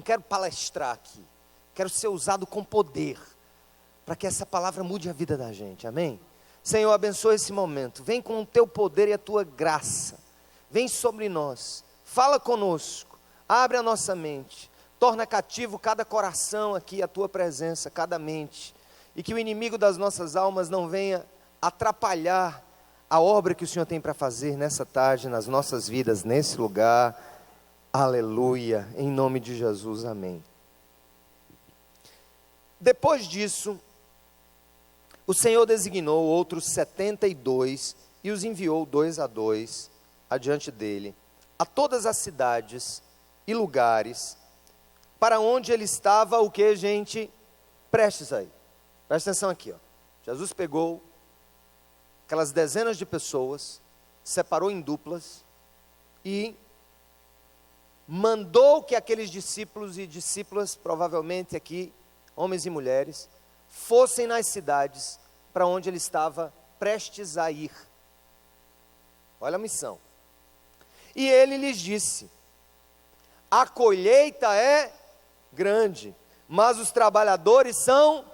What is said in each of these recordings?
quero palestrar aqui. Quero ser usado com poder, para que essa palavra mude a vida da gente, amém? Senhor, abençoa esse momento, vem com o teu poder e a tua graça, vem sobre nós, fala conosco, abre a nossa mente, torna cativo cada coração aqui, a tua presença, cada mente, e que o inimigo das nossas almas não venha atrapalhar a obra que o Senhor tem para fazer nessa tarde, nas nossas vidas, nesse lugar, aleluia, em nome de Jesus, amém. Depois disso, o Senhor designou outros 72 e os enviou 2 a 2 adiante dele, a todas as cidades e lugares, para onde ele estava, o que, gente? Prestes aí, presta atenção aqui, ó. Jesus pegou aquelas dezenas de pessoas, separou em duplas e mandou que aqueles discípulos e discípulas, provavelmente aqui, homens e mulheres, fossem nas cidades para onde ele estava prestes a ir. Olha a missão. E ele lhes disse: a colheita é grande, mas os trabalhadores são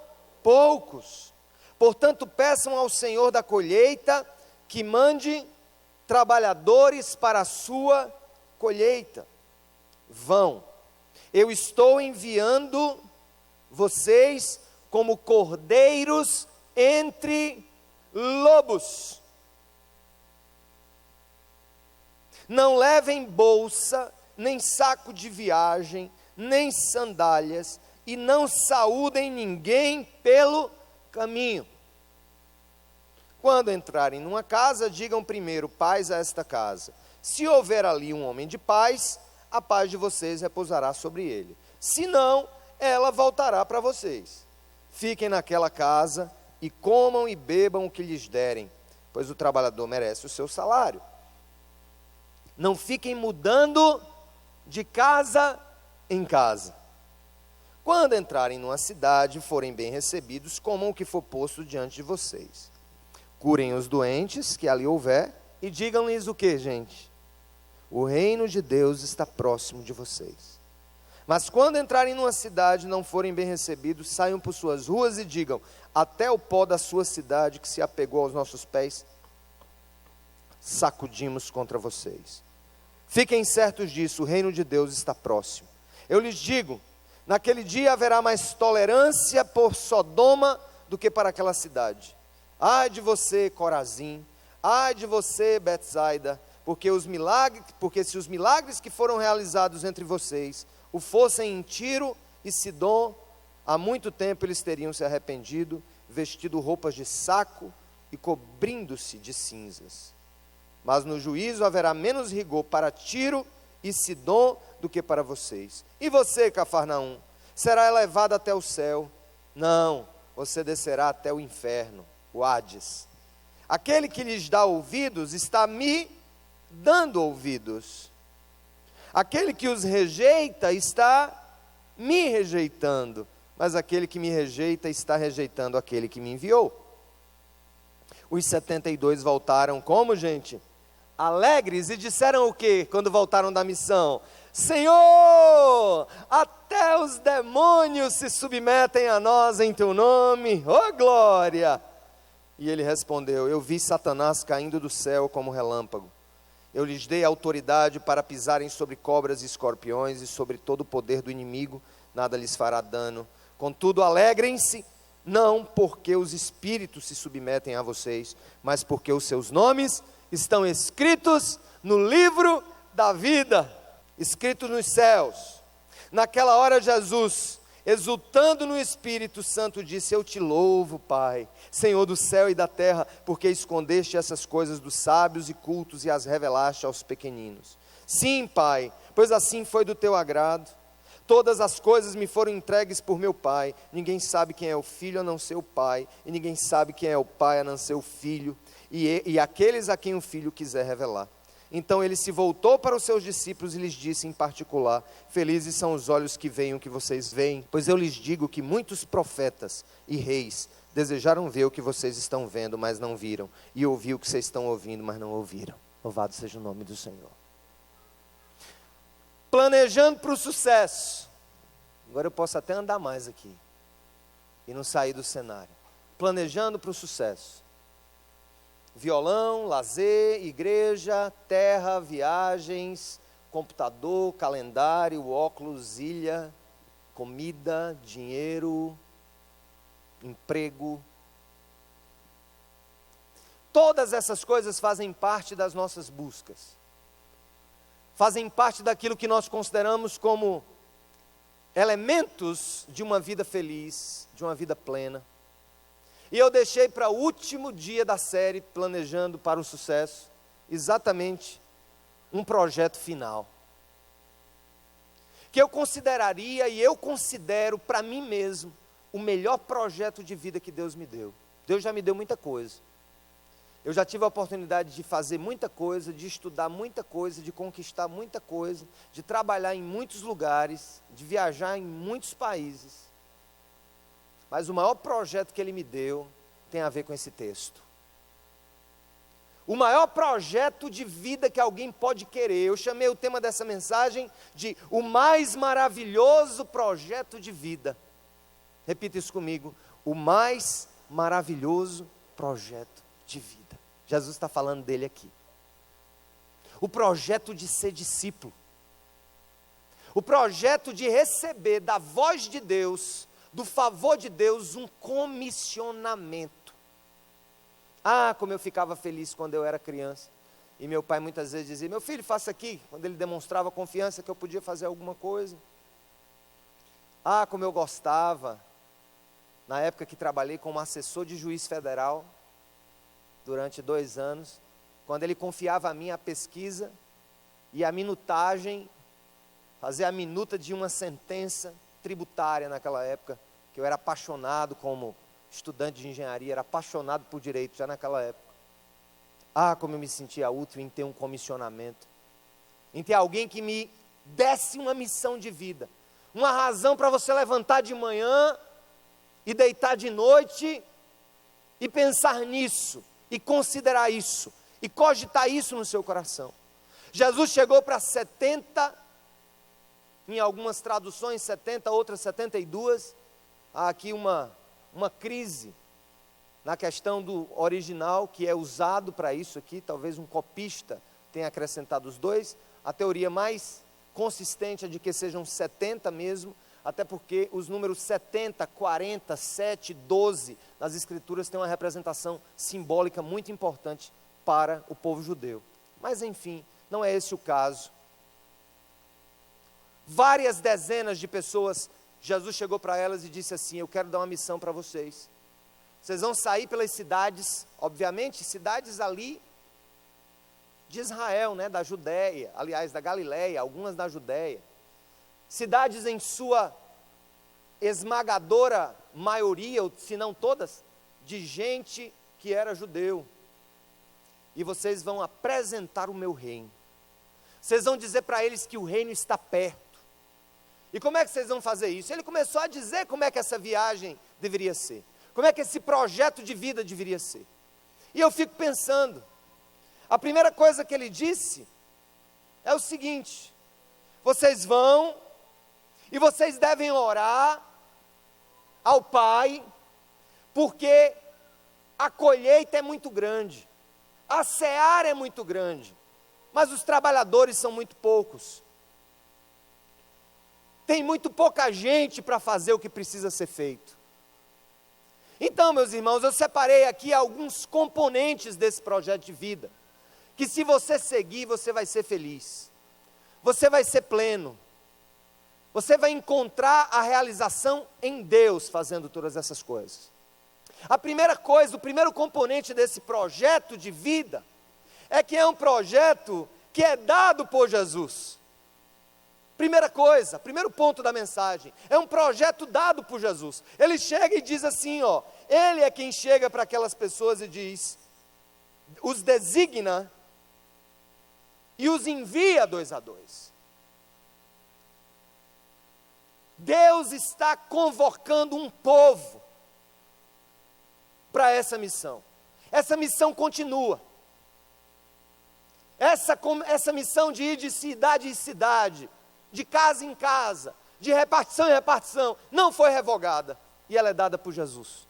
poucos. Portanto, peçam ao Senhor da colheita que mande trabalhadores para a sua colheita. Vão, eu estou enviando vocês como cordeiros entre lobos. Não levem bolsa, nem saco de viagem, nem sandálias, e não saúdem ninguém pelo caminho. Quando entrarem numa casa, digam primeiro: paz a esta casa. Se houver ali um homem de paz, a paz de vocês repousará sobre ele. Se não, ela voltará para vocês. Fiquem naquela casa e comam e bebam o que lhes derem, pois o trabalhador merece o seu salário. Não fiquem mudando de casa em casa. Quando entrarem numa cidade e forem bem recebidos, comam o que for posto diante de vocês. Curem os doentes que ali houver e digam-lhes o que, gente? O reino de Deus está próximo de vocês. Mas quando entrarem numa cidade e não forem bem recebidos, saiam por suas ruas e digam: até o pó da sua cidade que se apegou aos nossos pés, sacudimos contra vocês. Fiquem certos disso, o reino de Deus está próximo. Eu lhes digo, naquele dia haverá mais tolerância por Sodoma do que para aquela cidade. Ai de você, Corazim, ai de você, Betsaida, porque se os milagres que foram realizados entre vocês o fossem em Tiro e Sidom, há muito tempo eles teriam se arrependido, vestido roupas de saco e cobrindo-se de cinzas. Mas no juízo haverá menos rigor para Tiro e Sidom do que para vocês. E você, Cafarnaum, será elevado até o céu? Não, você descerá até o inferno, o Hades. Aquele que lhes dá ouvidos está me dando ouvidos. Aquele que os rejeita está me rejeitando, mas aquele que me rejeita está rejeitando aquele que me enviou. Os 72 voltaram como, gente? Alegres, e disseram o quê quando voltaram da missão? Senhor, até os demônios se submetem a nós em teu nome, oh glória! E ele respondeu: eu vi Satanás caindo do céu como relâmpago. Eu lhes dei autoridade para pisarem sobre cobras e escorpiões e sobre todo o poder do inimigo, nada lhes fará dano. Contudo, alegrem-se, não porque os espíritos se submetem a vocês, mas porque os seus nomes estão escritos no livro da vida, escritos nos céus. Naquela hora Jesus, exultando no Espírito Santo, disse: eu te louvo, Pai, Senhor do céu e da terra, porque escondeste essas coisas dos sábios e cultos e as revelaste aos pequeninos. Sim, Pai, pois assim foi do teu agrado. Todas as coisas me foram entregues por meu Pai. Ninguém sabe quem é o Filho a não ser o Pai, e ninguém sabe quem é o Pai a não ser o Filho, e aqueles a quem o Filho quiser revelar. Então ele se voltou para os seus discípulos e lhes disse em particular: felizes são os olhos que veem o que vocês veem, pois eu lhes digo que muitos profetas e reis desejaram ver o que vocês estão vendo, mas não viram, e ouvir o que vocês estão ouvindo, mas não ouviram. Louvado seja o nome do Senhor. Planejando para o sucesso, Agora eu posso até andar mais aqui e não sair do cenário. Planejando para o sucesso. Violão, lazer, igreja, terra, viagens, computador, calendário, óculos, ilha, comida, dinheiro, emprego. Todas essas coisas fazem parte das nossas buscas. Fazem parte daquilo que nós consideramos como elementos de uma vida feliz, de uma vida plena. E eu deixei para o último dia da série, Planejando para o Sucesso, exatamente um projeto final. Que eu consideraria e eu considero para mim mesmo o melhor projeto de vida que Deus me deu. Deus já me deu muita coisa. Eu já tive a oportunidade de fazer muita coisa, de estudar muita coisa, de conquistar muita coisa, de trabalhar em muitos lugares, de viajar em muitos países. Mas o maior projeto que Ele me deu tem a ver com esse texto. O maior projeto de vida que alguém pode querer. Eu chamei o tema dessa mensagem de o mais maravilhoso projeto de vida. Repita isso comigo. O mais maravilhoso projeto de vida. Jesus está falando dele aqui. O projeto de ser discípulo. O projeto de receber da voz de Deus, do favor de Deus, um comissionamento. Ah, como eu ficava feliz quando eu era criança. E meu pai muitas vezes dizia, meu filho, faça aqui. Quando ele demonstrava confiança que eu podia fazer alguma coisa. Ah, como eu gostava. Na época que trabalhei como assessor de juiz federal, durante 2 anos, quando ele confiava a mim a pesquisa e a minutagem, fazer a minuta de uma sentença tributária naquela época, que eu era apaixonado como estudante de engenharia, era apaixonado por direito já naquela época. Ah, como eu me sentia útil em ter um comissionamento, em ter alguém que me desse uma missão de vida, uma razão para você levantar de manhã e deitar de noite e pensar nisso, e considerar isso, e cogitar isso no seu coração. Jesus chegou para 70, em algumas traduções 70, outras 72, há aqui uma crise na questão do original, que é usado para isso aqui, talvez um copista tenha acrescentado os dois, a teoria mais consistente é de que sejam 70 mesmo, até porque os números 70, 40, 7, 12, nas escrituras têm uma representação simbólica muito importante para o povo judeu. Mas enfim, não é esse o caso. Várias dezenas de pessoas, Jesus chegou para elas e disse assim, eu quero dar uma missão para vocês. Vocês vão sair pelas cidades, obviamente, cidades ali de Israel, né, da Judéia, aliás, da Galileia, algumas da Judéia. Cidades em sua esmagadora maioria, se não todas, de gente que era judeu. E vocês vão apresentar o meu reino. Vocês vão dizer para eles que o reino está perto. E como é que vocês vão fazer isso? Ele começou a dizer como é que essa viagem deveria ser. Como é que esse projeto de vida deveria ser. E eu fico pensando, a primeira coisa que ele disse é o seguinte, vocês vão e vocês devem orar ao Pai, porque a colheita é muito grande, a seara é muito grande, mas os trabalhadores são muito poucos. Tem muito pouca gente para fazer o que precisa ser feito. Então, meus irmãos, eu separei aqui alguns componentes desse projeto de vida, que se você seguir, você vai ser feliz, você vai ser pleno, você vai encontrar a realização em Deus fazendo todas essas coisas. A primeira coisa, o primeiro componente desse projeto de vida, é que é um projeto que é dado por Jesus. Primeira coisa, primeiro ponto da mensagem, é um projeto dado por Jesus. Ele chega e diz assim, ó, Ele é quem chega para aquelas pessoas e diz, os designa e os envia 2 a 2. Deus está convocando um povo para essa missão. Essa missão continua. Essa missão de ir de cidade em cidade, de casa em casa, de repartição em repartição, não foi revogada, e ela é dada por Jesus.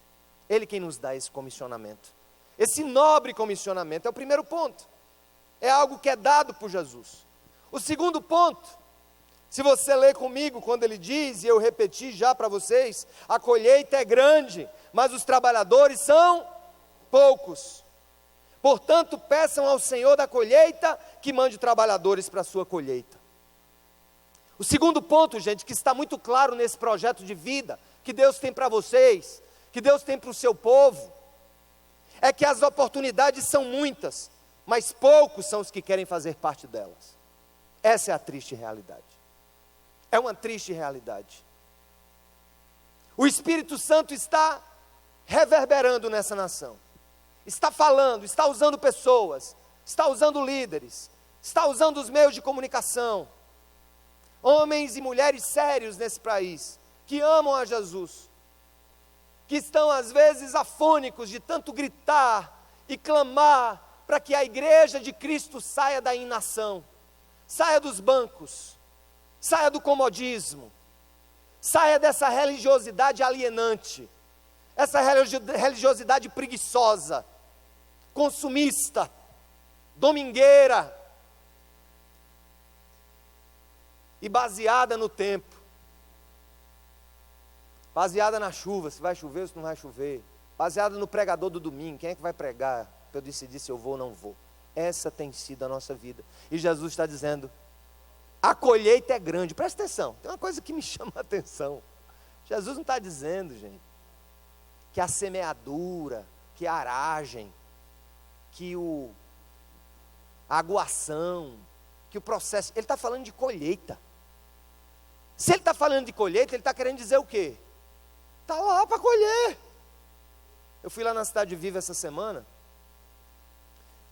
Ele quem nos dá esse comissionamento, esse nobre comissionamento, é o primeiro ponto, é algo que é dado por Jesus. O segundo ponto, se você ler comigo, quando ele diz, e eu repeti já para vocês, a colheita é grande, mas os trabalhadores são poucos. Portanto, peçam ao Senhor da colheita que mande trabalhadores para a sua colheita. O segundo ponto, gente, que está muito claro nesse projeto de vida que Deus tem para vocês, que Deus tem para o seu povo, é que as oportunidades são muitas, mas poucos são os que querem fazer parte delas. Essa é a triste realidade. É uma triste realidade. O Espírito Santo está reverberando nessa nação, está falando, está usando pessoas, está usando líderes, está usando os meios de comunicação, homens e mulheres sérios nesse país, que amam a Jesus, que estão às vezes afônicos de tanto gritar e clamar para que a igreja de Cristo saia da inação, saia dos bancos, saia do comodismo, saia dessa religiosidade alienante, essa religiosidade preguiçosa, consumista, domingueira e baseada no tempo, baseada na chuva, se vai chover ou se não vai chover, baseada no pregador do domingo, quem é que vai pregar para eu decidir se eu vou ou não vou. Essa tem sido a nossa vida, e Jesus está dizendo, a colheita é grande. Presta atenção, tem uma coisa que me chama a atenção, Jesus não está dizendo, gente, que a semeadura, que a aragem, que a aguação, que o processo, ele está falando de colheita. Se ele está falando de colheita, ele está querendo dizer o quê? Está lá para colher. Eu fui lá na Cidade Viva essa semana,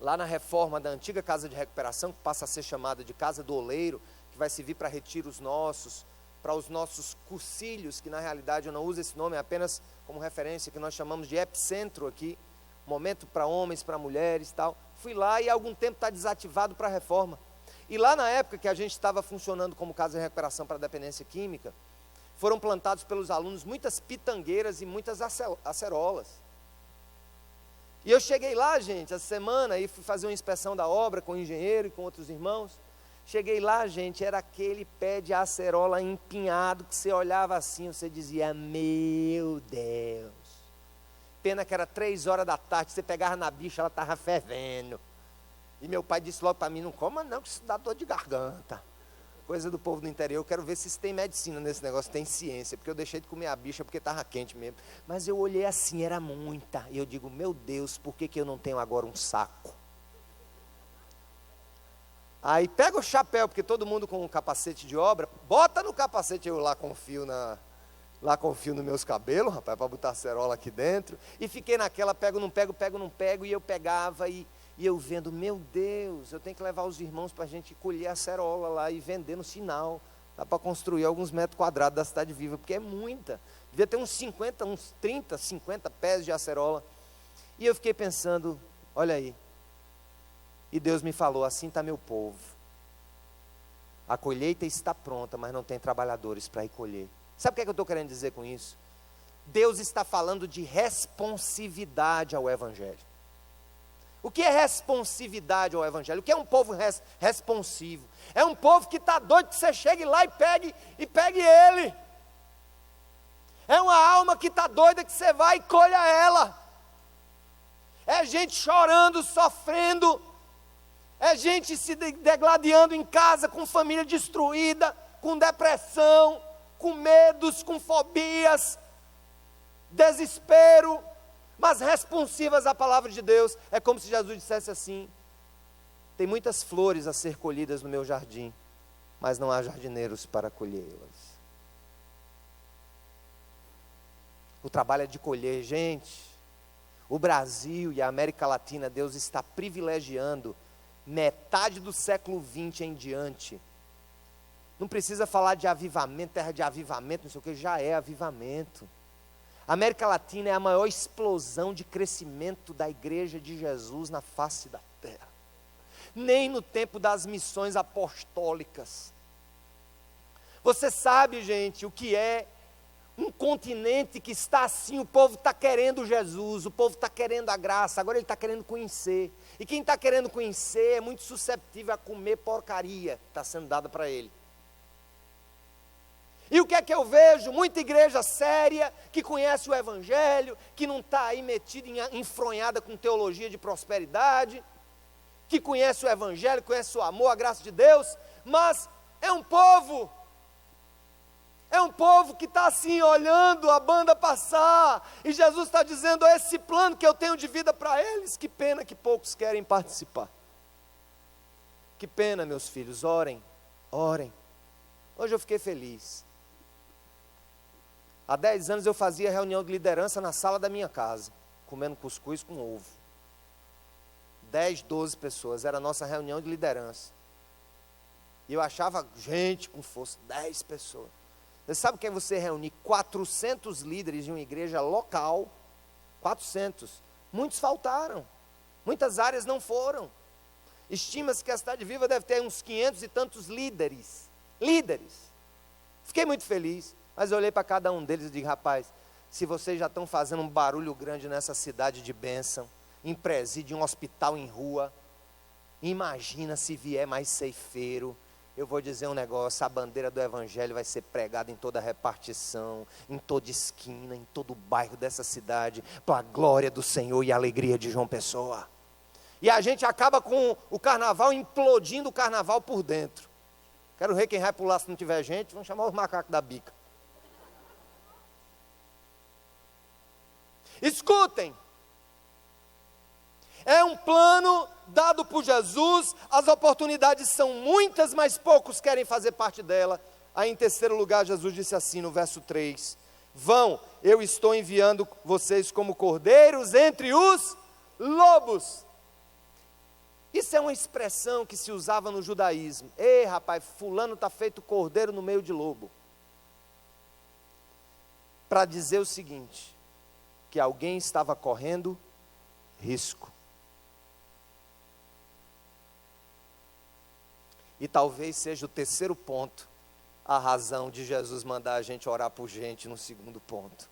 lá na reforma da antiga casa de recuperação, que passa a ser chamada de Casa do Oleiro, que vai servir para retiros nossos, para os nossos cursilhos, que na realidade eu não uso esse nome, é apenas como referência, que nós chamamos de epicentro aqui, momento para homens, para mulheres e tal. Fui lá e há algum tempo está desativado para a reforma. E lá na época que a gente estava funcionando como casa de recuperação para dependência química, foram plantados pelos alunos muitas pitangueiras e muitas acerolas. E eu cheguei lá, gente, essa semana, e fui fazer uma inspeção da obra com o engenheiro e com outros irmãos. Cheguei lá, gente, era aquele pé de acerola empinhado, que você olhava assim, você dizia, meu Deus. Pena que era 3 horas da tarde, você pegava na bicha, ela estava fervendo. E meu pai disse logo para mim, não coma não, que isso dá dor de garganta. Coisa do povo do interior, eu quero ver se tem medicina nesse negócio, tem ciência, porque eu deixei de comer a bicha porque estava quente mesmo. Mas eu olhei assim, era muita, e eu digo, meu Deus, por que eu não tenho agora um saco? Aí pega o chapéu, porque todo mundo com um capacete de obra, bota no capacete, eu lá confio nos meus cabelos, rapaz, para botar a acerola aqui dentro, e fiquei naquela, pego, não pego, e eu pegava, e eu vendo, meu Deus, eu tenho que levar os irmãos para a gente colher a acerola lá, e vender no sinal, dá para construir alguns metros quadrados da Cidade Viva, porque é muita, devia ter uns 50, uns 30, 50 pés de acerola, e eu fiquei pensando, olha aí, e Deus me falou, assim está meu povo, a colheita está pronta, mas não tem trabalhadores para ir colher. Sabe o que é que eu estou querendo dizer com isso? Deus está falando de responsividade ao Evangelho. O que é responsividade ao Evangelho? O que é um povo responsivo? É um povo que está doido que você chegue lá e pegue ele. É uma alma que está doida que você vai e colha ela. É gente chorando, sofrendo. É gente se degladiando em casa, com família destruída, com depressão, com medos, com fobias, desespero, mas responsivas à palavra de Deus. É como se Jesus dissesse assim, tem muitas flores a ser colhidas no meu jardim, mas não há jardineiros para colhê-las. O trabalho é de colher, gente. O Brasil e a América Latina, Deus está privilegiando metade do século XX em diante. Não precisa falar de avivamento, terra de avivamento, não sei o que, já é avivamento. A América Latina é a maior explosão de crescimento da igreja de Jesus na face da terra. Nem no tempo das missões apostólicas Você sabe, gente, o que é um continente que está assim, o povo está querendo Jesus, o povo está querendo a graça, agora ele está querendo conhecer. E quem está querendo conhecer é muito susceptível a comer porcaria que está sendo dada para ele. E o que é que eu vejo? Muita igreja séria, que conhece o Evangelho, que não está aí metida, enfronhada com teologia de prosperidade, que conhece o Evangelho, conhece o amor, a graça de Deus, mas é um povo que está assim, olhando a banda passar, e Jesus está dizendo, esse plano que eu tenho de vida para eles, que pena que poucos querem participar. Que pena, meus filhos, orem. Hoje eu fiquei feliz. Há 10 anos eu fazia reunião de liderança na sala da minha casa, comendo cuscuz com ovo. 10, 12 pessoas, era a nossa reunião de liderança. E eu achava gente com força, 10 pessoas. Você sabe o que é você reunir 400 líderes de uma igreja local? 400. Muitos faltaram. Muitas áreas não foram. Estima-se que a Cidade Viva deve ter uns 500 e tantos líderes. Fiquei muito feliz, mas eu olhei para cada um deles e disse, rapaz, se vocês já estão fazendo um barulho grande nessa cidade de bênção, em presídio, em um hospital em rua, imagina se vier mais ceifeiro. Eu vou dizer um negócio, a bandeira do Evangelho vai ser pregada em toda a repartição, em toda esquina, em todo o bairro dessa cidade, para a glória do Senhor e a alegria de João Pessoa. E a gente acaba com o carnaval, implodindo o carnaval por dentro. Quero ver quem vai pular se não tiver gente, vamos chamar os macacos da bica. Escutem, é um plano dado por Jesus, as oportunidades são muitas, mas poucos querem fazer parte dela. Aí em terceiro lugar, Jesus disse assim no verso 3, vão, eu estou enviando vocês como cordeiros entre os lobos. Isso é uma expressão que se usava no judaísmo. Ei rapaz, fulano está feito cordeiro no meio de lobo. Para dizer o seguinte, que alguém estava correndo risco. E talvez seja o terceiro ponto, a razão de Jesus mandar a gente orar por gente no segundo ponto.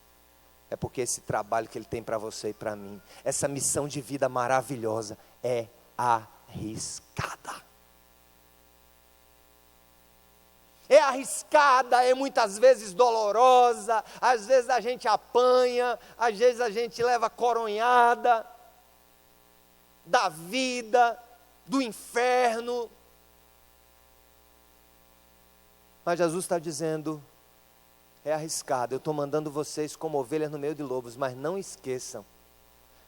É porque esse trabalho que Ele tem para você e para mim, essa missão de vida maravilhosa, é arriscada. É arriscada, é muitas vezes dolorosa, às vezes a gente apanha, às vezes a gente leva coronhada da vida, do inferno. Mas Jesus está dizendo, é arriscado, eu estou mandando vocês como ovelhas no meio de lobos, mas não esqueçam,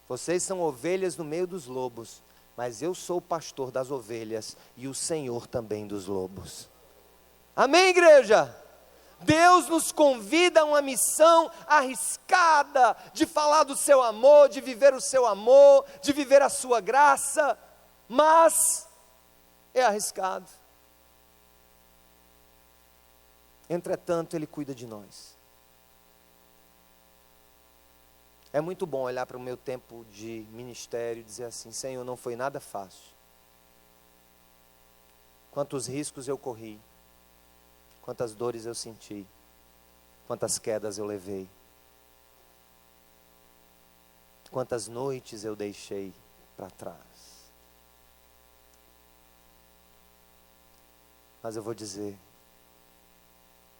vocês são ovelhas no meio dos lobos, mas eu sou o pastor das ovelhas e o Senhor também dos lobos. Amém, igreja? Deus nos convida a uma missão arriscada, de falar do seu amor, de viver o seu amor, de viver a sua graça, mas é arriscado. Entretanto, Ele cuida de nós. É muito bom olhar para o meu tempo de ministério e dizer assim, Senhor, não foi nada fácil. Quantos riscos eu corri, quantas dores eu senti, quantas quedas eu levei, quantas noites eu deixei para trás. Mas eu vou dizer,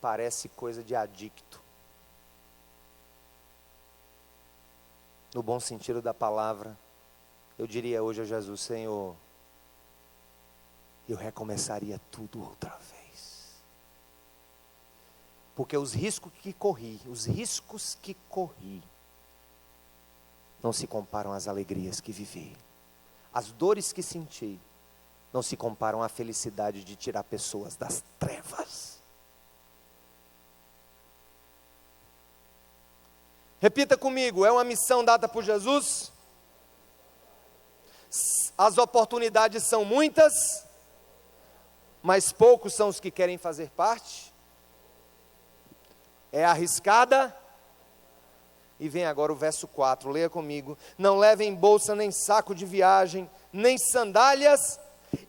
parece coisa de adicto. No bom sentido da palavra, eu diria hoje a Jesus, Senhor, eu recomeçaria tudo outra vez. Porque os riscos que corri, não se comparam às alegrias que vivi. As dores que senti, não se comparam à felicidade de tirar pessoas das trevas. Repita comigo, é uma missão dada por Jesus? As oportunidades são muitas, mas poucos são os que querem fazer parte. É arriscada. E vem agora o verso 4, leia comigo. Não levem bolsa, nem saco de viagem, nem sandálias,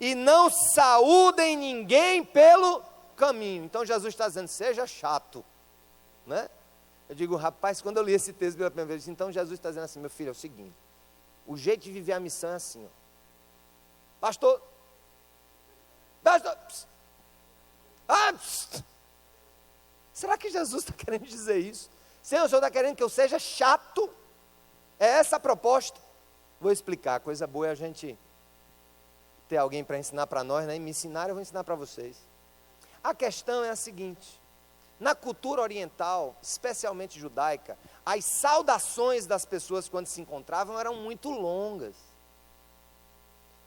e não saúdem ninguém pelo caminho. Então Jesus está dizendo, seja chato, né? Eu digo, rapaz, quando eu li esse texto pela primeira vez, então Jesus está dizendo assim, meu filho, é o seguinte, o jeito de viver a missão é assim, ó. Pastor, psst. Psst. Será que Jesus está querendo dizer isso? Senhor, o Senhor está querendo que eu seja chato? É essa a proposta? Vou explicar, coisa boa é a gente ter alguém para ensinar para nós, né? E me ensinar, eu vou ensinar para vocês. A questão é a seguinte, na cultura oriental, especialmente judaica, as saudações das pessoas quando se encontravam eram muito longas.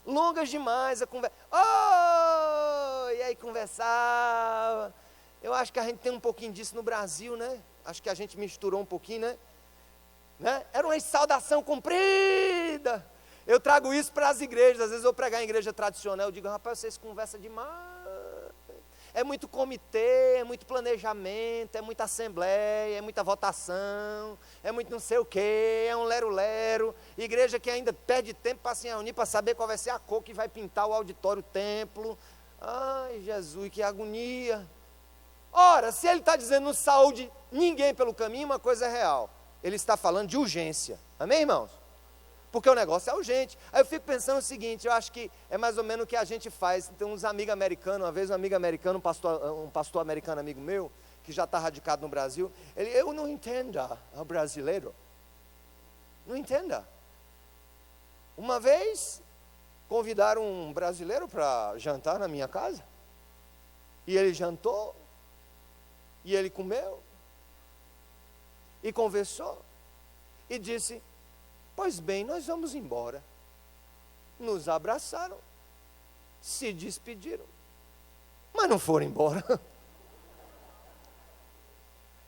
Longas demais, a conversa. Oh! E aí conversava. Eu acho que a gente tem um pouquinho disso no Brasil, né? Acho que a gente misturou um pouquinho, né? Era uma saudação comprida. Eu trago isso para as igrejas. Às vezes eu pregar em igreja tradicional, eu digo, rapaz, vocês conversam demais. É muito comitê, é muito planejamento, é muita assembleia, é muita votação, é muito não sei o quê, é um lero-lero. Igreja que ainda perde tempo para se reunir, para saber qual vai ser a cor que vai pintar o auditório, o templo. Ai, Jesus, que agonia. Ora, se ele está dizendo não saúde ninguém pelo caminho, uma coisa é real. Ele está falando de urgência. Amém, irmãos? Porque o negócio é urgente. Aí eu fico pensando o seguinte, eu acho que é mais ou menos o que a gente faz. Tem uns amigos americanos, uma vez um amigo americano, um pastor americano amigo meu, que já está radicado no Brasil, eu não entendo o brasileiro. Não entenda. Uma vez, convidaram um brasileiro para jantar na minha casa, e ele jantou, e ele comeu, e conversou, e disse, pois bem, nós vamos embora. Nos abraçaram, se despediram, mas não foram embora.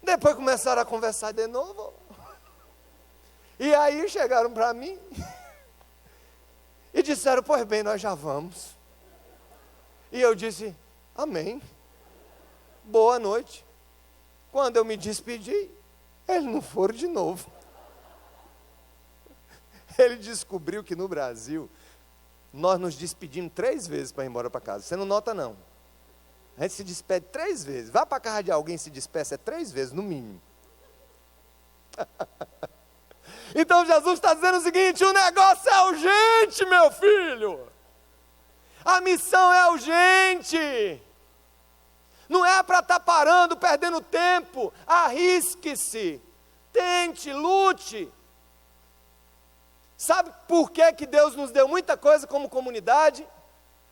Depois começaram a conversar de novo. E aí chegaram para mim e disseram, pois bem, nós já vamos. E eu disse, amém, boa noite. Quando eu me despedi, eles não foram de novo. Ele descobriu que no Brasil, nós nos despedimos 3 vezes para ir embora para casa. Você não nota, não. A gente se despede 3 vezes. Vá para a casa de alguém e se despeça 3 vezes, no mínimo. Então Jesus está dizendo o seguinte, o negócio é urgente, meu filho. A missão é urgente. Não é para estar parando, perdendo tempo. Arrisque-se. Tente, lute. Sabe por que Deus nos deu muita coisa como comunidade?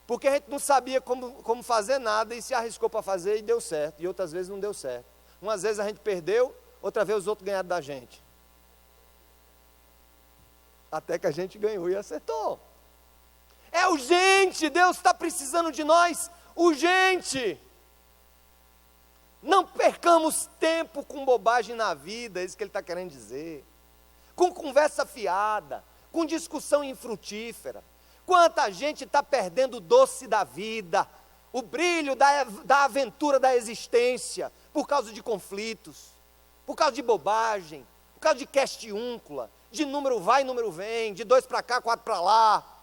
Porque a gente não sabia como fazer nada e se arriscou para fazer e deu certo. E outras vezes não deu certo. Umas vezes a gente perdeu, outra vez os outros ganharam da gente. Até que a gente ganhou e acertou. É urgente, Deus está precisando de nós, urgente. Não percamos tempo com bobagem na vida, é isso que ele está querendo dizer. Com conversa fiada, com discussão infrutífera. Quanta gente está perdendo o doce da vida, o brilho da aventura da existência, por causa de conflitos, por causa de bobagem, por causa de questiúncula, de número vai, número vem, de 2 para cá, 4 para lá.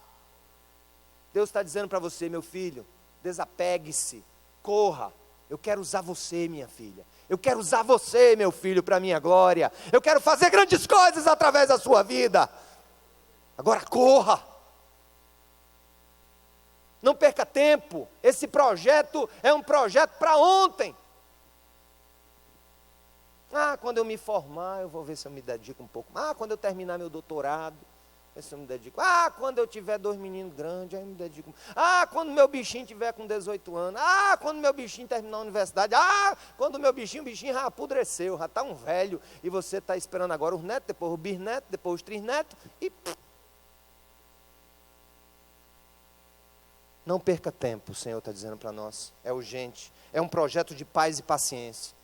Deus está dizendo para você, meu filho, desapegue-se, corra. Eu quero usar você, minha filha. Eu quero usar você, meu filho, para a minha glória. Eu quero fazer grandes coisas através da sua vida. Agora corra. Não perca tempo. Esse projeto é um projeto para ontem. Quando eu me formar, eu vou ver se eu me dedico um pouco. Quando eu terminar meu doutorado, ver se eu me dedico. Quando eu tiver 2 meninos grandes, aí eu me dedico. Quando meu bichinho tiver com 18 anos. Quando meu bichinho terminar a universidade. Quando meu bichinho já apodreceu, já está um velho. E você está esperando agora os netos, depois os bisnetos, depois os trisnetos. E não perca tempo, o Senhor está dizendo para nós. É urgente. É um projeto de paz e paciência.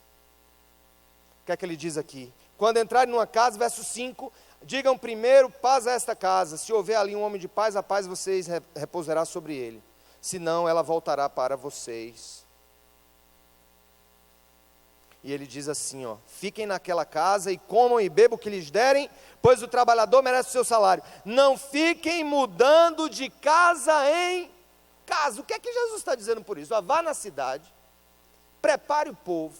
O que é que ele diz aqui? Quando entrarem numa casa, verso 5, digam primeiro, paz a esta casa. Se houver ali um homem de paz, a paz vocês repousará sobre ele. Senão, ela voltará para vocês. E ele diz assim, fiquem naquela casa e comam e bebam o que lhes derem, pois o trabalhador merece o seu salário. Não fiquem mudando de casa em casa. O que é que Jesus está dizendo por isso? Vá na cidade, prepare o povo,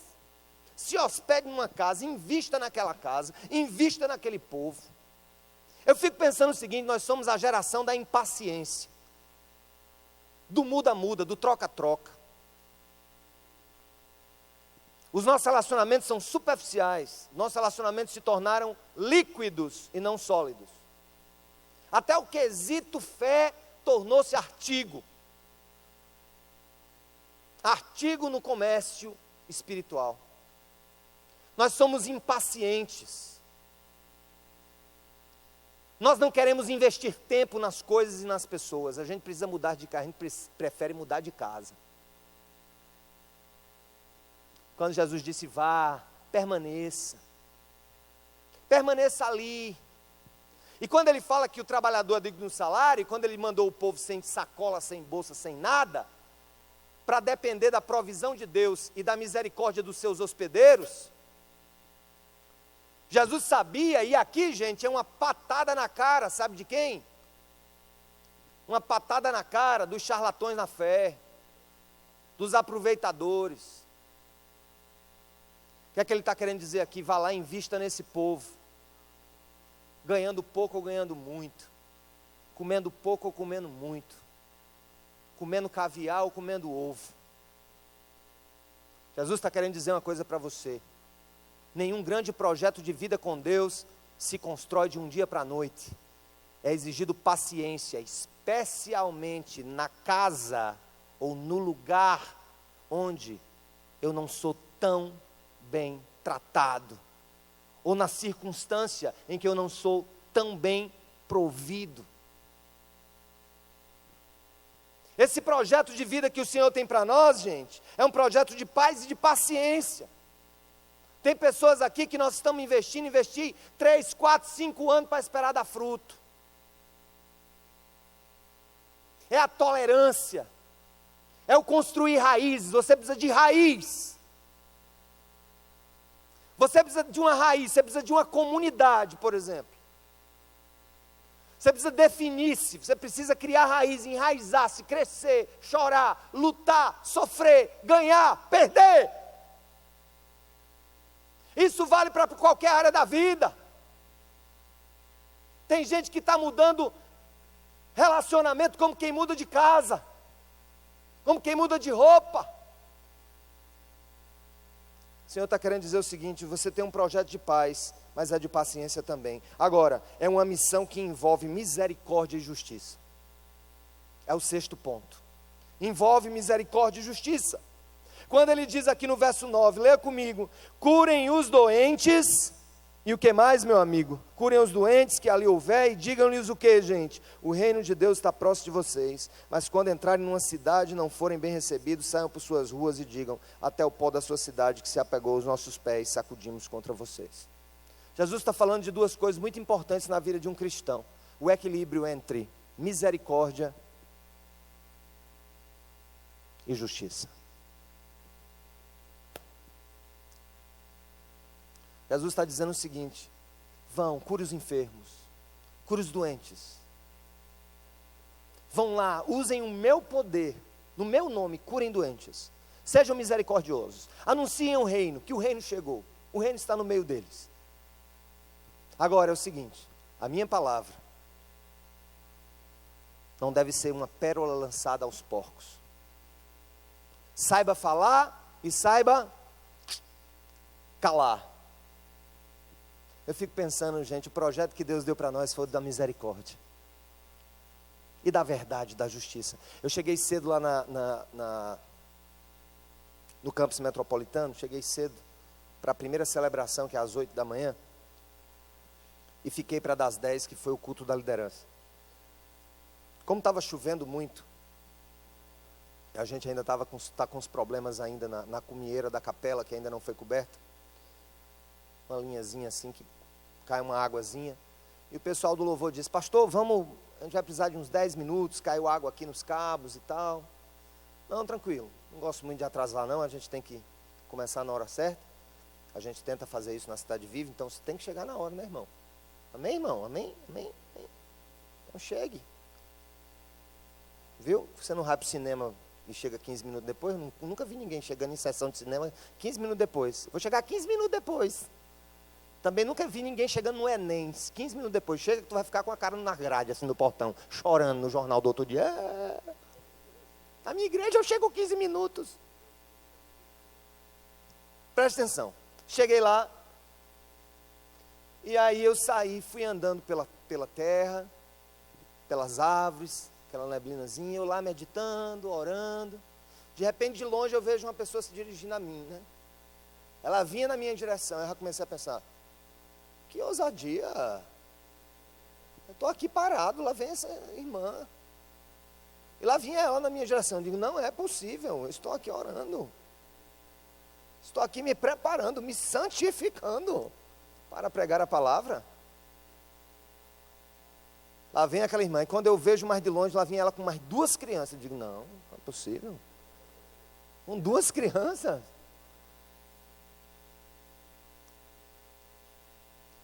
se hospede numa casa, invista naquela casa, invista naquele povo. Eu fico pensando o seguinte: nós somos a geração da impaciência, do muda-muda, do troca-troca. Os nossos relacionamentos são superficiais, nossos relacionamentos se tornaram líquidos e não sólidos. Até o quesito fé tornou-se artigo. Artigo no comércio espiritual. Nós somos impacientes. Nós não queremos investir tempo nas coisas e nas pessoas. A gente precisa mudar de casa, a gente prefere mudar de casa. Quando Jesus disse: vá, permaneça ali. E quando ele fala que o trabalhador é digno do salário, e quando ele mandou o povo sem sacola, sem bolsa, sem nada, para depender da provisão de Deus e da misericórdia dos seus hospedeiros, Jesus sabia, e aqui, gente, é uma patada na cara, sabe de quem? Uma patada na cara dos charlatões na fé, dos aproveitadores. O que é que ele está querendo dizer aqui? Vá lá e invista nesse povo, ganhando pouco ou ganhando muito, comendo pouco ou comendo muito, comendo caviar ou comendo ovo. Jesus está querendo dizer uma coisa para você: nenhum grande projeto de vida com Deus se constrói de um dia para a noite. É exigido paciência, especialmente na casa ou no lugar onde eu não sou tão bem tratado, ou na circunstância em que eu não sou tão bem provido. Esse projeto de vida que o Senhor tem para nós, gente, é um projeto de paz e de paciência. Tem pessoas aqui que nós estamos investir 3, 4, 5 anos para esperar dar fruto. É a tolerância, é o construir raízes. Você precisa de raiz. Você precisa de uma raiz, você precisa de uma comunidade, por exemplo. Você precisa definir-se, você precisa criar raiz, enraizar-se, crescer, chorar, lutar, sofrer, ganhar, perder. Isso vale para qualquer área da vida. Tem gente que está mudando relacionamento como quem muda de casa, como quem muda de roupa. O Senhor está querendo dizer o seguinte: você tem um projeto de paz, mas é de paciência também. Agora, é uma missão que envolve misericórdia e justiça. É o 6º ponto. Envolve misericórdia e justiça. Quando ele diz aqui no verso 9, leia comigo: curem os doentes. E o que mais, meu amigo? Curem os doentes que ali houver, e digam-lhes o que, gente? O reino de Deus está próximo de vocês. Mas quando entrarem numa cidade e não forem bem recebidos, saiam por suas ruas e digam: até o pó da sua cidade que se apegou aos nossos pés, sacudimos contra vocês. Jesus está falando de duas coisas muito importantes na vida de um cristão: o equilíbrio entre misericórdia e justiça. Jesus está dizendo o seguinte: vão, cure os enfermos, cure os doentes. Vão lá, usem o meu poder, no meu nome, curem doentes. Sejam misericordiosos, anunciem o reino, que o reino chegou, o reino está no meio deles. Agora é o seguinte: a minha palavra não deve ser uma pérola lançada aos porcos. Saiba falar e saiba calar. Eu fico pensando, gente, o projeto que Deus deu para nós foi o da misericórdia e da verdade, da justiça. Eu cheguei cedo lá no campus metropolitano, cheguei cedo para a primeira celebração, que é às 8 da manhã, e fiquei para das 10, que foi o culto da liderança. Como estava chovendo muito, a gente ainda está com os problemas ainda na cumieira da capela, que ainda não foi coberta. Uma linhazinha assim, que cai uma águazinha, e o pessoal do louvor disse: pastor, vamos, a gente vai precisar de uns 10 minutos, caiu água aqui nos cabos e tal. Não, tranquilo, não gosto muito de atrasar não, a gente tem que começar na hora certa, a gente tenta fazer isso na Cidade Viva, então você tem que chegar na hora, né, irmão? Amém, irmão? Amém? Amém? Amém? Então chegue. Viu? Você não vai para o cinema e chega 15 minutos depois. Nunca vi ninguém chegando em sessão de cinema 15 minutos depois. Vou chegar 15 minutos depois. Também nunca vi ninguém chegando no Enem, 15 minutos depois. Chega que tu vai ficar com a cara na grade, assim, no portão, chorando no jornal do outro dia. Na minha igreja eu chego 15 minutos. Presta atenção. Cheguei lá, e aí eu saí, fui andando pela terra, pelas árvores, aquela neblinazinha, eu lá meditando, orando. De repente, de longe, eu vejo uma pessoa se dirigindo a mim, né? Ela vinha na minha direção, eu já comecei a pensar, que ousadia, eu estou aqui parado, lá vem essa irmã. E lá vinha ela na minha direção, eu digo, não é possível, eu estou aqui orando. Estou aqui me preparando, me santificando para pregar a palavra. Lá vem aquela irmã, e quando eu vejo mais de longe, lá vem ela com mais 2 crianças. Eu digo, não é possível. Com 2 crianças.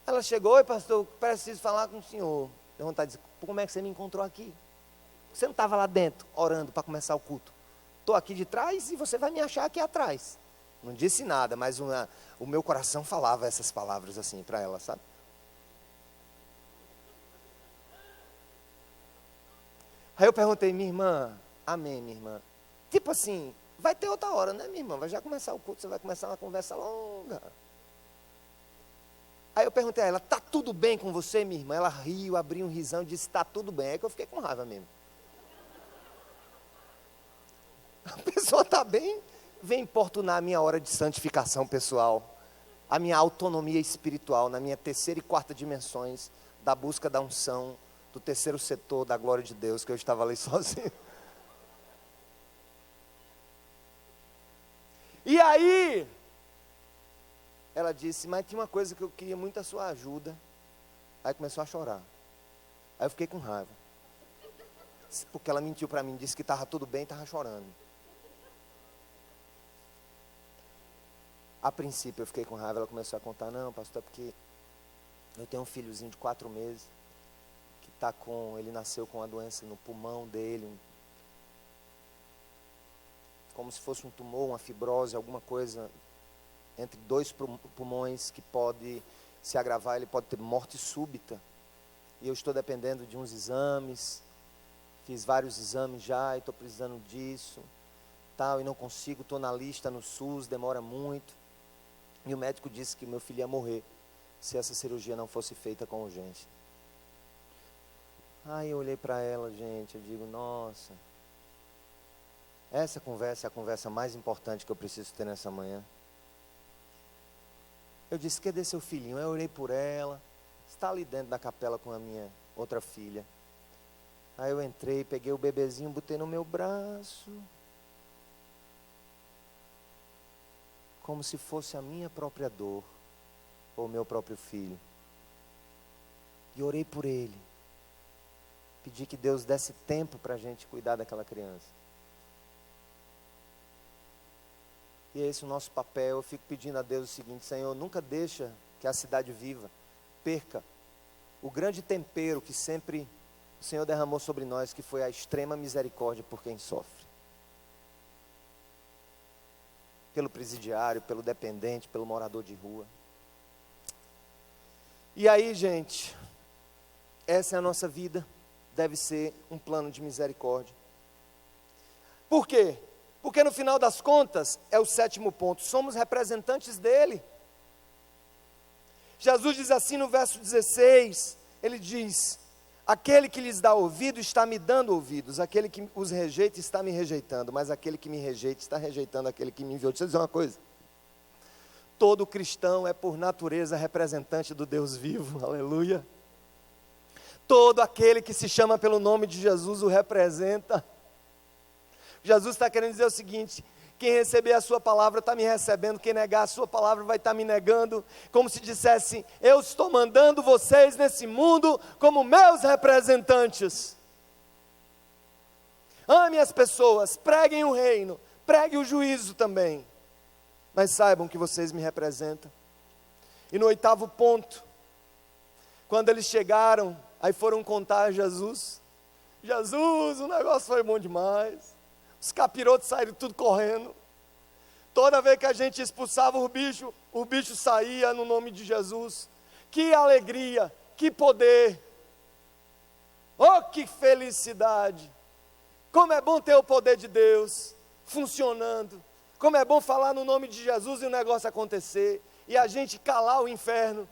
Ela chegou, oi pastor, preciso falar com o senhor. Deu vontade de dizer, como é que você me encontrou aqui? Você não estava lá dentro, orando para começar o culto. Estou aqui de trás e você vai me achar aqui atrás. Não disse nada, mas o meu coração falava essas palavras assim para ela, sabe? Aí eu perguntei, minha irmã, amém, minha irmã. Tipo assim, vai ter outra hora, né, minha irmã? Vai já começar o culto, você vai começar uma conversa longa. Aí eu perguntei a ela, tá tudo bem com você, minha irmã? Ela riu, abriu um risão e disse, tá tudo bem. Aí que eu fiquei com raiva mesmo. A pessoa está bem, vem importunar a minha hora de santificação pessoal, a minha autonomia espiritual, na minha 3ª e 4ª dimensões, da busca da unção, do 3º setor da glória de Deus, que eu estava ali sozinho. E aí, ela disse, mas tinha uma coisa que eu queria muito a sua ajuda. Aí começou a chorar. Aí eu fiquei com raiva. Porque ela mentiu para mim, disse que estava tudo bem e estava chorando. A princípio eu fiquei com raiva, ela começou a contar, não pastor, é porque eu tenho um filhozinho de 4 meses, que ele nasceu com uma doença no pulmão dele, como se fosse um tumor, uma fibrose, alguma coisa entre 2 pulmões que pode se agravar, ele pode ter morte súbita. E eu estou dependendo de uns exames, fiz vários exames já e estou precisando disso, tal, e não consigo, estou na lista no SUS, demora muito. E o médico disse que meu filho ia morrer se essa cirurgia não fosse feita com urgência. Aí eu olhei para ela, gente, eu digo, nossa, essa conversa é a conversa mais importante que eu preciso ter nessa manhã. Eu disse, cadê seu filhinho? Eu orei por ela, está ali dentro da capela com a minha outra filha. Aí eu entrei, peguei o bebezinho, botei no meu braço, como se fosse a minha própria dor, ou o meu próprio filho. E orei por ele. Pedi que Deus desse tempo para a gente cuidar daquela criança. E é esse o nosso papel. Eu fico pedindo a Deus o seguinte, Senhor, nunca deixa que a cidade viva perca o grande tempero que sempre o Senhor derramou sobre nós, que foi a extrema misericórdia por quem sofre. Pelo presidiário, pelo dependente, pelo morador de rua. E aí, gente, essa é a nossa vida, deve ser um plano de misericórdia. Por quê? Porque no final das contas, é o 7º ponto, somos representantes dele. Jesus diz assim no verso 16, ele diz, aquele que lhes dá ouvido está me dando ouvidos, aquele que os rejeita está me rejeitando, mas aquele que me rejeita está rejeitando aquele que me enviou. Deixa eu dizer uma coisa, todo cristão é por natureza representante do Deus vivo, aleluia. Todo aquele que se chama pelo nome de Jesus o representa. Jesus está querendo dizer o seguinte, quem receber a sua palavra está me recebendo, quem negar a sua palavra vai estar me negando, como se dissesse, eu estou mandando vocês nesse mundo como meus representantes. Ame as pessoas, preguem o reino, preguem o juízo também, mas saibam que vocês me representam. E no 8º ponto, quando eles chegaram, aí foram contar a Jesus, Jesus, o negócio foi bom demais, Os capirotos saíram tudo correndo. Toda vez que a gente expulsava o bicho saía no nome de Jesus. Que alegria, que poder. Oh, que felicidade. Como é bom ter o poder de Deus funcionando. Como é bom falar no nome de Jesus e o negócio acontecer. E a gente calar o inferno.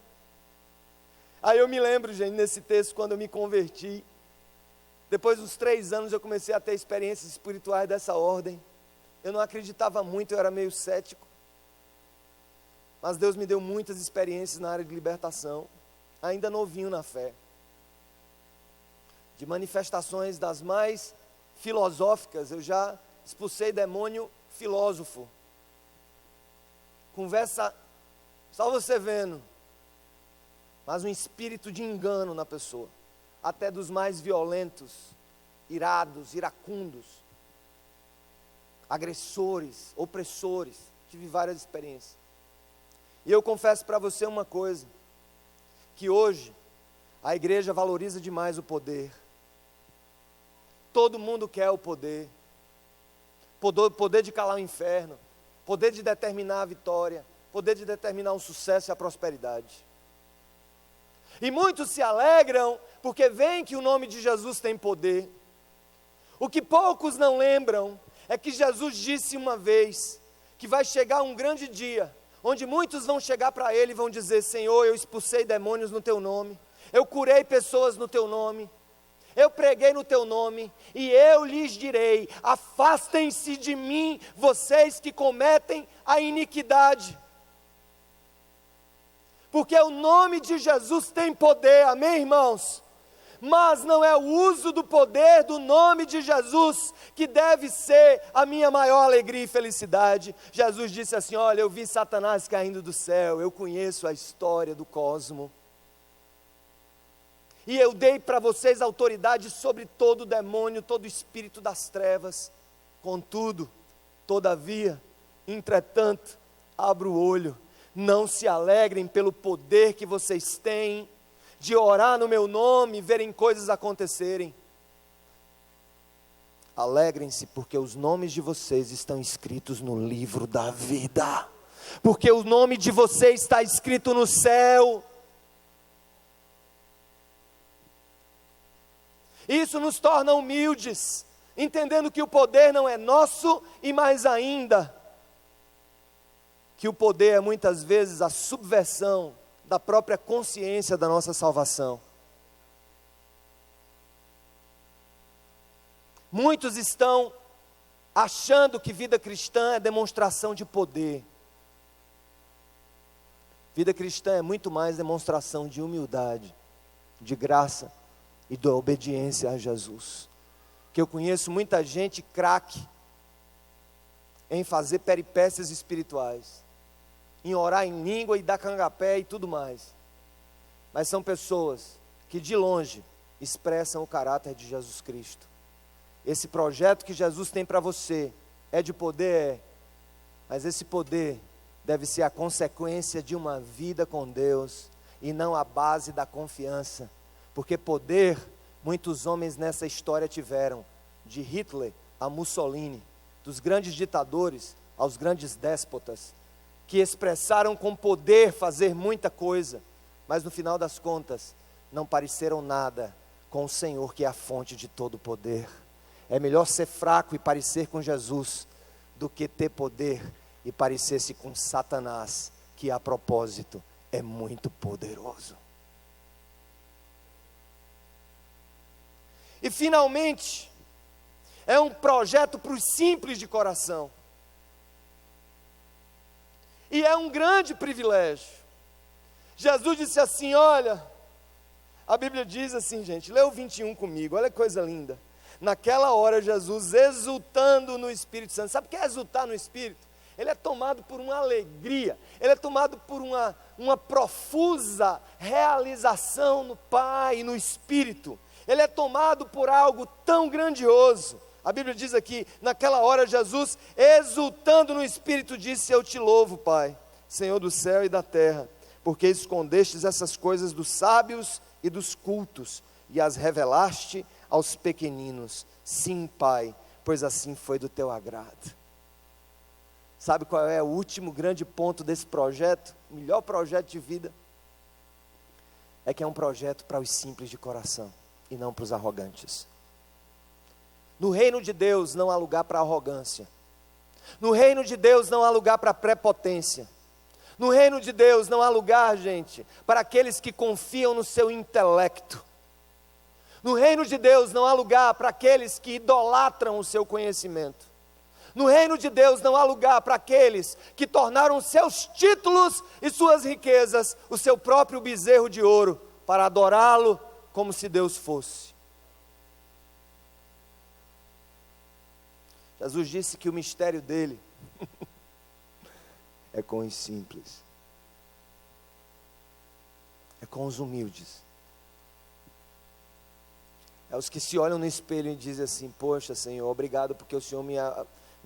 Aí eu me lembro, gente, nesse texto, quando eu me converti. Depois dos 3 anos eu comecei a ter experiências espirituais dessa ordem. Eu não acreditava muito, eu era meio cético. Mas Deus me deu muitas experiências na área de libertação. Ainda novinho na fé. De manifestações das mais filosóficas, eu já expulsei demônio filósofo. Conversa, só você vendo. Mas um espírito de engano na pessoa. Até dos mais violentos, irados, iracundos, agressores, opressores. Tive várias experiências. E eu confesso para você uma coisa, que hoje a igreja valoriza demais o poder. Todo mundo quer o poder. Poder de calar o inferno, poder de determinar a vitória, poder de determinar o sucesso e a prosperidade. E muitos se alegram porque veem que o nome de Jesus tem poder. O que poucos não lembram é que Jesus disse uma vez que vai chegar um grande dia, onde muitos vão chegar para Ele e vão dizer: Senhor, eu expulsei demônios no Teu nome, eu curei pessoas no Teu nome, eu preguei no Teu nome, e eu lhes direi: afastem-se de mim, vocês que cometem a iniquidade. Porque o nome de Jesus tem poder, amém, irmãos? Mas não é o uso do poder do nome de Jesus que deve ser a minha maior alegria e felicidade. Jesus disse assim: olha, eu vi Satanás caindo do céu, eu conheço a história do cosmo. E eu dei para vocês autoridade sobre todo demônio, todo espírito das trevas. Contudo, todavia, entretanto, abro o olho. Não se alegrem pelo poder que vocês têm de orar no meu nome e verem coisas acontecerem. Alegrem-se porque os nomes de vocês estão escritos no livro da vida. Porque o nome de vocês está escrito no céu. Isso nos torna humildes, entendendo que o poder não é nosso e mais ainda, que o poder é muitas vezes a subversão da própria consciência da nossa salvação. Muitos estão achando que vida cristã é demonstração de poder. Vida cristã é muito mais demonstração de humildade, de graça e da obediência a Jesus. Que eu conheço muita gente craque em fazer peripécias espirituais, em orar em língua e dar cangapé e tudo mais. Mas são pessoas que de longe expressam o caráter de Jesus Cristo. Esse projeto que Jesus tem para você é de poder, mas esse poder deve ser a consequência de uma vida com Deus e não a base da confiança. Porque poder, muitos homens nessa história tiveram, de Hitler a Mussolini, dos grandes ditadores aos grandes déspotas, que expressaram com poder fazer muita coisa, mas no final das contas, não pareceram nada com o Senhor que é a fonte de todo poder. É melhor ser fraco e parecer com Jesus, do que ter poder e parecer-se com Satanás, que a propósito é muito poderoso. E finalmente, é um projeto para os simples de coração. E é um grande privilégio. Jesus disse assim, olha, a Bíblia diz assim, gente, lê o 21 comigo, olha que coisa linda. Naquela hora Jesus exultando no Espírito Santo, sabe o que é exultar no Espírito? Ele é tomado por uma alegria, ele é tomado por uma profusa realização no Pai e no Espírito. Ele é tomado por algo tão grandioso. A Bíblia diz aqui, naquela hora Jesus, exultando no Espírito, disse, eu te louvo, Pai, Senhor do céu e da terra, porque escondestes essas coisas dos sábios e dos cultos, e as revelaste aos pequeninos. Sim, Pai, pois assim foi do teu agrado. Sabe qual é o último grande ponto desse projeto? O melhor projeto de vida? É que é um projeto para os simples de coração e não para os arrogantes. No reino de Deus não há lugar para arrogância. No reino de Deus não há lugar para prepotência. No reino de Deus não há lugar, gente, para aqueles que confiam no seu intelecto. No reino de Deus não há lugar para aqueles que idolatram o seu conhecimento. No reino de Deus não há lugar para aqueles que tornaram seus títulos e suas riquezas o seu próprio bezerro de ouro, para adorá-lo como se Deus fosse. Jesus disse que o mistério dele é com os simples, é com os humildes. É os que se olham no espelho e dizem assim: poxa, Senhor, obrigado porque o Senhor me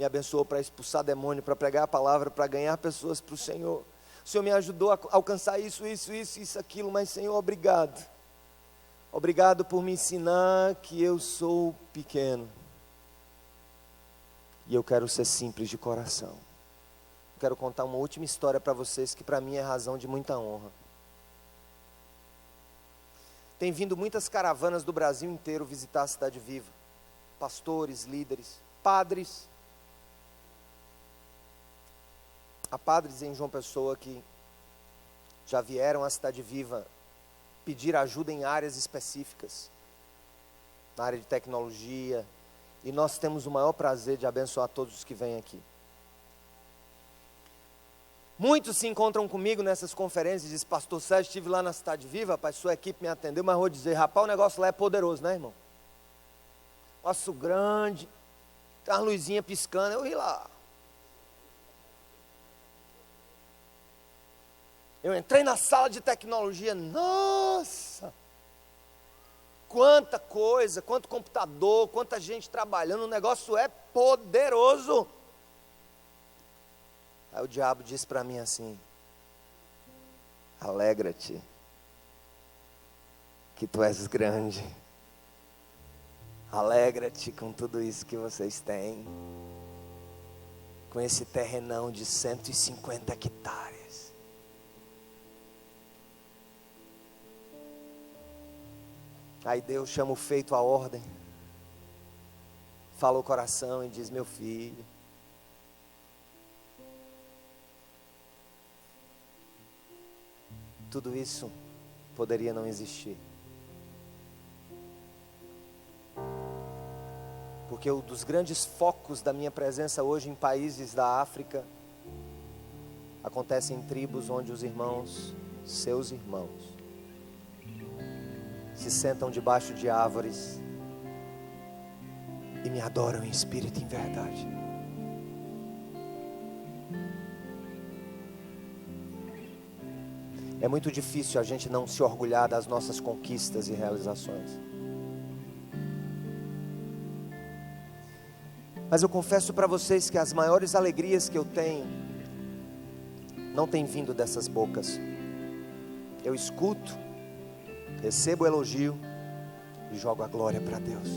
abençoou para expulsar demônio, para pregar a palavra, para ganhar pessoas para o Senhor. O Senhor me ajudou a alcançar isso, aquilo, mas Senhor, obrigado. Obrigado por me ensinar que eu sou pequeno. E eu quero ser simples de coração. Quero contar uma última história para vocês, que para mim é razão de muita honra. Tem vindo muitas caravanas do Brasil inteiro visitar a Cidade Viva. Pastores, líderes, padres. Há padres em João Pessoa que já vieram à Cidade Viva pedir ajuda em áreas específicas, na área de tecnologia, e nós temos o maior prazer de abençoar todos os que vêm aqui. Muitos se encontram comigo nessas conferências e dizem: pastor Sérgio, estive lá na Cidade Viva, rapaz, sua equipe me atendeu, mas vou dizer, rapaz, o negócio lá é poderoso, né, irmão? Nosso grande, tem umas luzinhas piscando, eu ri lá. Eu entrei na sala de tecnologia, nossa, quanta coisa, quanto computador, quanta gente trabalhando, o negócio é poderoso. Aí o diabo disse para mim assim: alegra-te, que tu és grande, alegra-te com tudo isso que vocês têm, com esse terrenão de 150 hectares. Aí Deus chama o feito à ordem, fala o coração e diz: meu filho, tudo isso poderia não existir, porque um dos grandes focos da minha presença hoje em países da África acontece em tribos onde os irmãos, seus irmãos, se sentam debaixo de árvores e me adoram em espírito e em verdade. É muito difícil a gente não se orgulhar das nossas conquistas e realizações. Mas eu confesso para vocês que as maiores alegrias que eu tenho não têm vindo dessas bocas. Eu escuto, recebo o elogio e jogo a glória para Deus.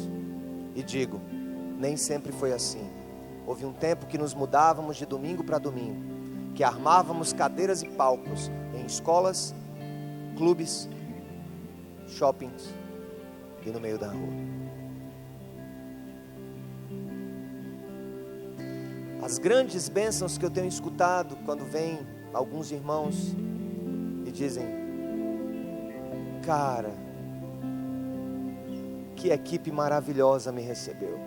E digo, nem sempre foi assim. Houve um tempo que nos mudávamos de domingo para domingo, que armávamos cadeiras e palcos em escolas, clubes, shoppings e no meio da rua. As grandes bênçãos que eu tenho escutado quando vêm alguns irmãos e dizem: cara, que equipe maravilhosa me recebeu.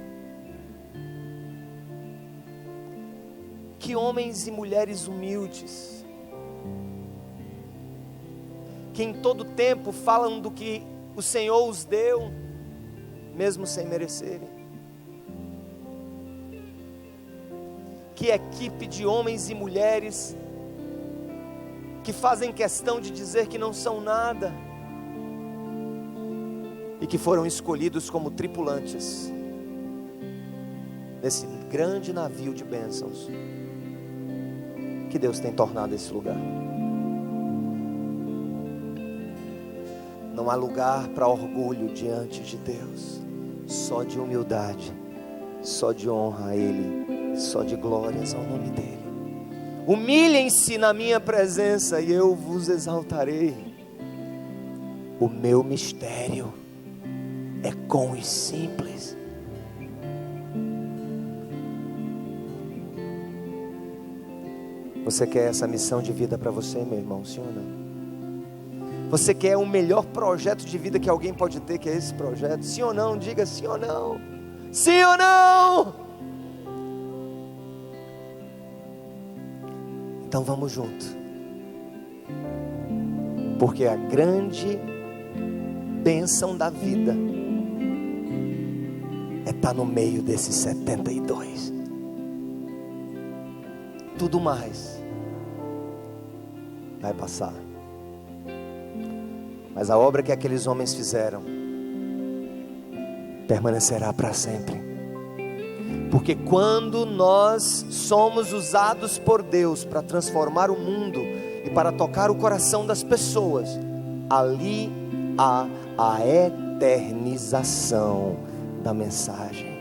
Que homens e mulheres humildes, que em todo tempo falam do que o Senhor os deu, mesmo sem merecerem. Que equipe de homens e mulheres que fazem questão de dizer que não são nada e que foram escolhidos como tripulantes desse grande navio de bênçãos que Deus tem tornado esse lugar. Não há lugar para orgulho diante de Deus, só de humildade, só de honra a Ele, só de glórias ao nome dEle. Humilhem-se na minha presença e eu vos exaltarei. O meu mistério é com os simples. Você quer essa missão de vida para você, meu irmão, sim ou não? Você quer o melhor projeto de vida que alguém pode ter, que é esse projeto? Sim ou não? Diga sim ou não. Sim ou não? Então vamos junto. Porque a grande bênção da vida é estar no meio desses 72. Tudo mais vai passar. Mas a obra que aqueles homens fizeram permanecerá para sempre. Porque quando nós somos usados por Deus para transformar o mundo e para tocar o coração das pessoas, ali há a eternização da mensagem.